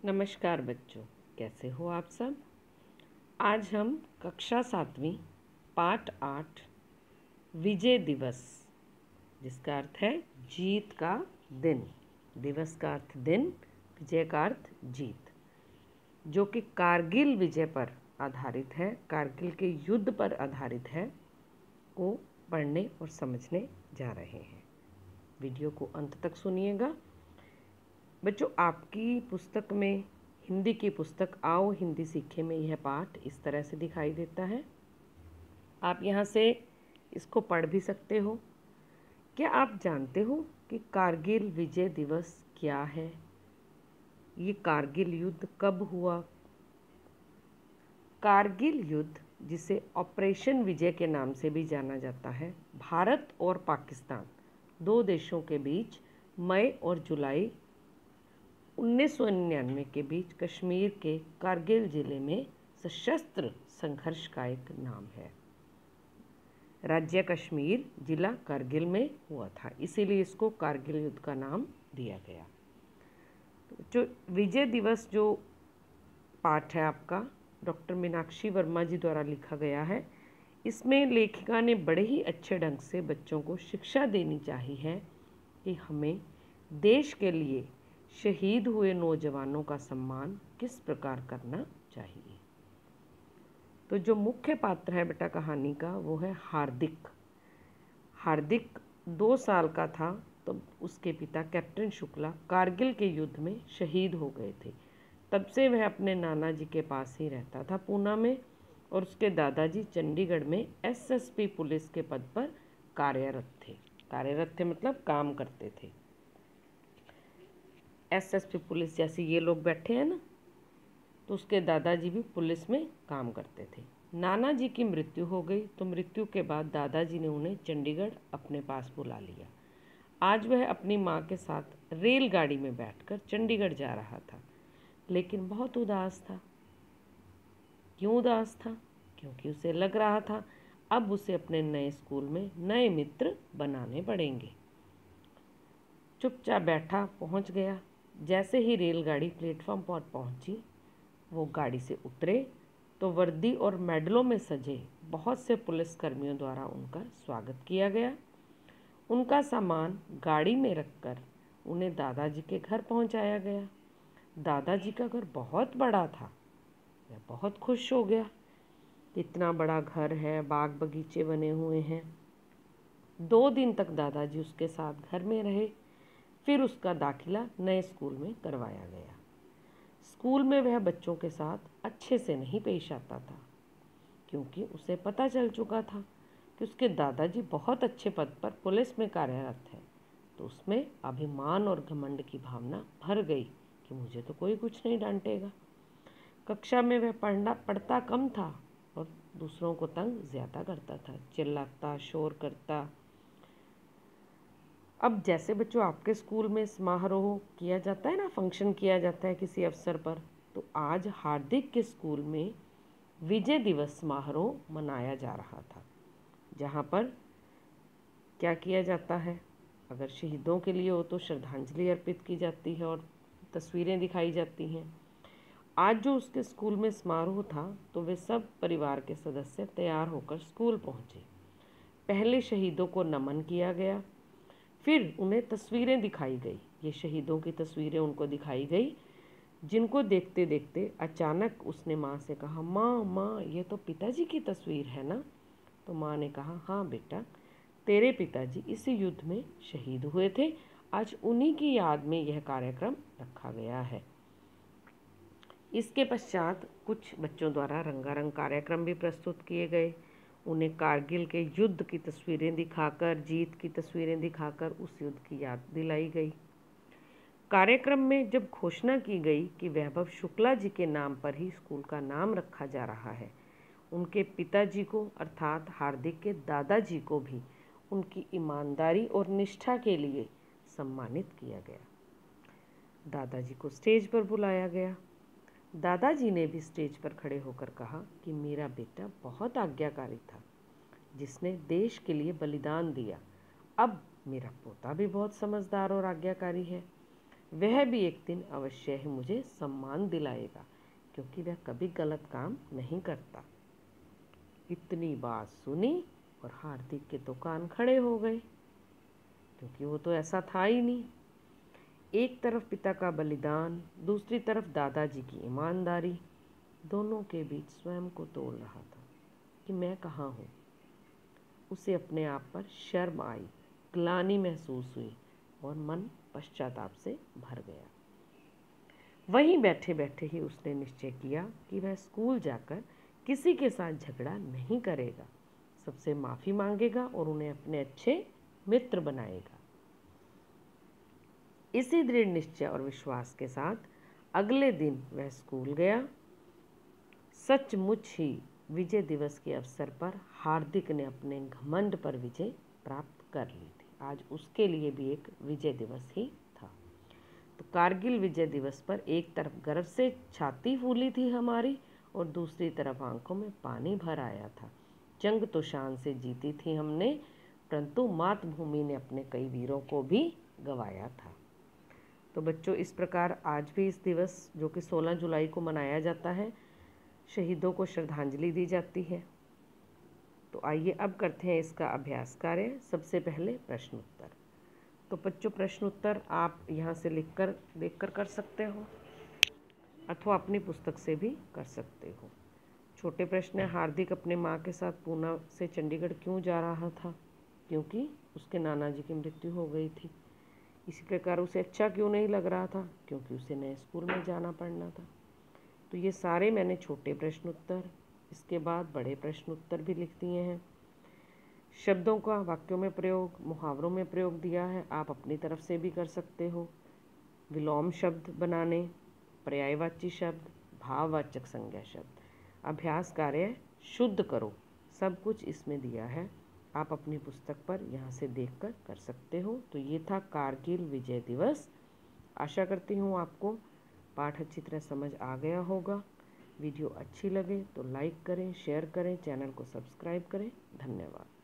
नमस्कार बच्चों, कैसे हो आप सब। आज हम कक्षा 7वीं पाठ 8 विजय दिवस, जिसका अर्थ है जीत का दिन। दिवस का अर्थ दिन, विजय का अर्थ जीत, जो कि कारगिल विजय पर आधारित है, कारगिल के युद्ध पर आधारित है, को पढ़ने और समझने जा रहे हैं। वीडियो को अंत तक सुनिएगा। बच्चों, आपकी पुस्तक में, हिंदी की पुस्तक आओ हिंदी सीखे में, यह पाठ इस तरह से दिखाई देता है। आप यहाँ से इसको पढ़ भी सकते हो। क्या आप जानते हो कि कारगिल विजय दिवस क्या है? ये कारगिल युद्ध कब हुआ? कारगिल युद्ध, जिसे ऑपरेशन विजय के नाम से भी जाना जाता है, भारत और पाकिस्तान दो देशों के बीच मई और जुलाई 1999 के बीच कश्मीर के कारगिल जिले में सशस्त्र संघर्ष का एक नाम है। राज्य कश्मीर, जिला कारगिल में हुआ था, इसीलिए इसको कारगिल युद्ध का नाम दिया गया। तो जो विजय दिवस जो पाठ है आपका, डॉक्टर मीनाक्षी वर्मा जी द्वारा लिखा गया है। इसमें लेखिका ने बड़े ही अच्छे ढंग से बच्चों को शिक्षा देनी चाहिए है कि हमें देश के लिए शहीद हुए नौजवानों का सम्मान किस प्रकार करना चाहिए। तो जो मुख्य पात्र है बेटा कहानी का, वो है हार्दिक। हार्दिक 2 साल का था तो उसके पिता कैप्टन शुक्ला कारगिल के युद्ध में शहीद हो गए थे। तब से वह अपने नाना जी के पास ही रहता था पूना में, और उसके दादाजी चंडीगढ़ में एसएसपी पुलिस के पद पर कार्यरत थे मतलब काम करते थे। एसएसपी पुलिस जैसे ये लोग बैठे हैं ना, तो उसके दादाजी भी पुलिस में काम करते थे। नाना जी की मृत्यु हो गई तो मृत्यु के बाद दादाजी ने उन्हें चंडीगढ़ अपने पास बुला लिया। आज वह अपनी माँ के साथ रेलगाड़ी में बैठकर चंडीगढ़ जा रहा था, लेकिन बहुत उदास था। क्यों उदास था? क्योंकि उसे लग रहा था अब उसे अपने नए स्कूल में नए मित्र बनाने पड़ेंगे। चुपचाप बैठा पहुंच गया। जैसे ही रेलगाड़ी प्लेटफॉर्म पर पहुंची, वो गाड़ी से उतरे तो वर्दी और मेडलों में सजे बहुत से पुलिसकर्मियों द्वारा उनका स्वागत किया गया। उनका सामान गाड़ी में रखकर उन्हें दादाजी के घर पहुंचाया गया। दादाजी का घर बहुत बड़ा था। वह बहुत खुश हो गया। इतना बड़ा घर है, बाग बगीचे बने हुए हैं। 2 दिन तक दादाजी उसके साथ घर में रहे। फिर उसका दाखिला नए स्कूल में करवाया गया। स्कूल में वह बच्चों के साथ अच्छे से नहीं पेश आता था, क्योंकि उसे पता चल चुका था कि उसके दादाजी बहुत अच्छे पद पर पुलिस में कार्यरत है। तो उसमें अभिमान और घमंड की भावना भर गई कि मुझे तो कोई कुछ नहीं डांटेगा। कक्षा में वह पढ़ता कम था और दूसरों को तंग ज़्यादा करता था, चिल्लाता, शोर करता। अब जैसे बच्चों आपके स्कूल में समारोह किया जाता है ना, फंक्शन किया जाता है किसी अवसर पर, तो आज हार्दिक के स्कूल में विजय दिवस समारोह मनाया जा रहा था, जहाँ पर क्या किया जाता है, अगर शहीदों के लिए हो तो श्रद्धांजलि अर्पित की जाती है और तस्वीरें दिखाई जाती हैं। आज जो उसके स्कूल में समारोह था, तो वे सब परिवार के सदस्य तैयार होकर स्कूल पहुँचे। पहले शहीदों को नमन किया गया, फिर उन्हें तस्वीरें दिखाई गई। ये शहीदों की तस्वीरें उनको दिखाई गई, जिनको देखते देखते अचानक उसने माँ से कहा, माँ माँ, ये तो पिताजी की तस्वीर है ना? तो माँ ने कहा, हाँ बेटा, तेरे पिताजी इस युद्ध में शहीद हुए थे। आज उन्हीं की याद में यह कार्यक्रम रखा गया है। इसके पश्चात कुछ बच्चों द्वारा रंगारंग कार्यक्रम भी प्रस्तुत किए गए। उन्हें कारगिल के युद्ध की तस्वीरें दिखाकर, जीत की तस्वीरें दिखाकर उस युद्ध की याद दिलाई गई। कार्यक्रम में जब घोषणा की गई कि वैभव शुक्ला जी के नाम पर ही स्कूल का नाम रखा जा रहा है, उनके पिताजी को अर्थात हार्दिक के दादाजी को भी उनकी ईमानदारी और निष्ठा के लिए सम्मानित किया गया। दादाजी को स्टेज पर बुलाया गया। दादाजी ने भी स्टेज पर खड़े होकर कहा कि मेरा बेटा बहुत आज्ञाकारी था, जिसने देश के लिए बलिदान दिया। अब मेरा पोता भी बहुत समझदार और आज्ञाकारी है। वह भी एक दिन अवश्य ही मुझे सम्मान दिलाएगा, क्योंकि वह कभी गलत काम नहीं करता। इतनी बात सुनी और हार्दिक के तो कान खड़े हो गए, क्योंकि वो तो ऐसा था ही नहीं। एक तरफ पिता का बलिदान, दूसरी तरफ दादाजी की ईमानदारी, दोनों के बीच स्वयं को तोल रहा था कि मैं कहाँ हूँ। उसे अपने आप पर शर्म आई, ग्लानि महसूस हुई और मन पश्चाताप से भर गया। वहीं बैठे बैठे ही उसने निश्चय किया कि वह स्कूल जाकर किसी के साथ झगड़ा नहीं करेगा, सबसे माफ़ी मांगेगा और उन्हें अपने अच्छे मित्र बनाएगा। इसी दृढ़ निश्चय और विश्वास के साथ अगले दिन वह स्कूल गया। सचमुच ही विजय दिवस के अवसर पर हार्दिक ने अपने घमंड पर विजय प्राप्त कर ली थी। आज उसके लिए भी एक विजय दिवस ही था। तो कारगिल विजय दिवस पर एक तरफ गर्व से छाती फूली थी हमारी और दूसरी तरफ आंखों में पानी भर आया था। जंग तो शान से जीती थी हमने, परंतु मातृभूमि ने अपने कई वीरों को भी गंवाया था। तो बच्चों, इस प्रकार आज भी इस दिवस जो कि 16 जुलाई को मनाया जाता है, शहीदों को श्रद्धांजलि दी जाती है। तो आइए अब करते हैं इसका अभ्यास कार्य। सबसे पहले प्रश्न उत्तर। तो बच्चों, प्रश्न उत्तर आप यहाँ से देखकर कर सकते हो अथवा अपनी पुस्तक से भी कर सकते हो। छोटे प्रश्न है, हार्दिक अपने माँ के साथ पूना से चंडीगढ़ क्यों जा रहा था? क्योंकि उसके नाना जी की मृत्यु हो गई थी। इसी प्रकार उसे अच्छा क्यों नहीं लग रहा था? क्योंकि उसे नए स्कूल में जाना पड़ना था। तो ये सारे मैंने छोटे प्रश्न उत्तर, इसके बाद बड़े प्रश्न उत्तर भी लिख दिए हैं। शब्दों का वाक्यों में प्रयोग, मुहावरों में प्रयोग दिया है, आप अपनी तरफ से भी कर सकते हो। विलोम शब्द बनाने, पर्यायवाची शब्द, भाववाचक संज्ञा शब्द। अभ्यास कार्य शुद्ध करो, सब कुछ इसमें दिया है। आप अपनी पुस्तक पर यहाँ से देखकर कर सकते हो। तो ये था कारगिल विजय दिवस। आशा करती हूँ आपको पाठ अच्छी तरह समझ आ गया होगा। वीडियो अच्छी लगे तो लाइक करें, शेयर करें, चैनल को सब्सक्राइब करें। धन्यवाद।